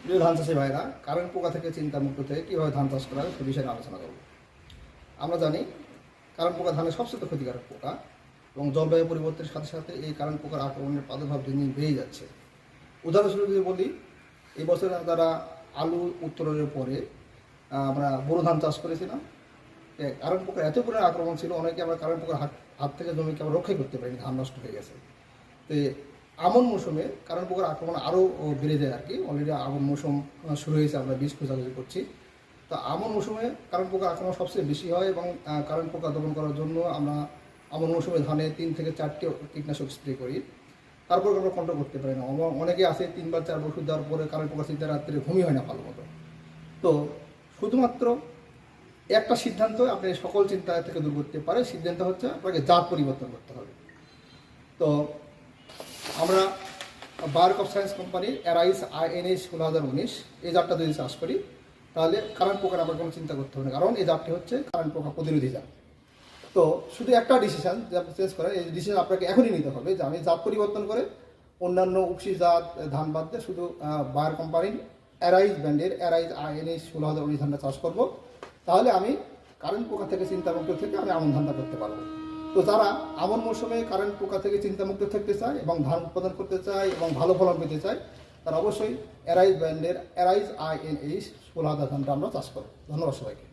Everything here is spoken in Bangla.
প্রিয় ধান চাষি ভাইরা, কারেন্ট পোকা থেকে চিন্তামুক্ত থেকে কীভাবে ধান চাষ করা হয় সে বিষয়ে আলোচনা করব। আমরা জানি কারেন্ট পোকা ধানের সবচেয়ে ক্ষতিকারক পোকা এবং জলবায়ু পরিবর্তনের সাথে সাথে এই কারেন্ট পোকার আক্রমণের প্রাদুর্ভাব দিন দিন বেড়ে যাচ্ছে। উদাহরণস্বরূপ যদি বলি, এই বছর যারা আলু উত্তোলনের পরে আমরা বোরো ধান চাষ করেছিলাম, কারেন্ট পোকার এত পরিমাণে আক্রমণ ছিল, অনেকে আমরা কারেন্ট পোকার হাত থেকে জমিকে আমরা রক্ষাই করতে পারিনি, ধান নষ্ট হয়ে গেছে। তো আমন মৌসুমে কারেন্ট পোকার আক্রমণ আরও বেড়ে যায় আর কি। অলরেডি আমন মৌসুম শুরু হয়েছে, আমরা বীজ খোঁজাখুঁজি করছি। তো আমন মৌসুমে কারেন্ট পোকার আক্রমণ সবচেয়ে বেশি হয় এবং কারেন্ট পোকা দমন করার জন্য আমরা আমন মৌসুমে ধানে 3 থেকে 4টি কীটনাশক স্প্রে করি, তারপর আমরা কন্ট্রোল করতে পারি না। অনেকে আছে 3 বা 4 ওষুধ দেওয়ার পরে কারেন্ট পোকা চিন্তা রাত্রে ঘুমই হয় না ভালো মতো। তো শুধুমাত্র একটা সিদ্ধান্ত আপনি সকল চিন্তা থেকে দূর করতে পারে, সিদ্ধান্ত হচ্ছে আপনাকে জাত পরিবর্তন করতে হবে। তো আমরা বায়োর ক্রপ সায়েন্স কোম্পানির অ্যারাইজ INH 1619 এই জাতটা যদি চাষ করি, তাহলে কারেন্ট পোকার আমার কোনো চিন্তা করতে হবে না, কারণ এই জাতটি হচ্ছে কারেন্ট পোকা প্রতিরোধী জাত। তো শুধু একটা ডিসিশন যে আপনি চেঞ্জ করেন, এই ডিসিশন আপনাকে এখনই নিতে হবে যে আমি জাত পরিবর্তন করে অন্যান্য উপসি জাত ধান বাদ দিয়ে শুধু বায়োর কোম্পানির অ্যারাইজ ব্র্যান্ডের অ্যারাইজ INH 1619 ধানটা চাষ করব। তাহলে আমি কারেন্ট পোকা থেকে চিন্তামুক্ত থেকে আমি আমন ধানটা করতে পারবো। তো যারা আমন মৌসুমে কারেন্ট পোকা থেকে চিন্তামুক্ত থাকতে চায় এবং ধান উৎপাদন করতে চায় এবং ভালো ফলন পেতে চায়, তারা অবশ্যই অ্যারাইজ ব্র্যান্ডের অ্যারাইজ INH 16 ধানটা আমরা চাষ করব। ধন্যবাদ সবাইকে।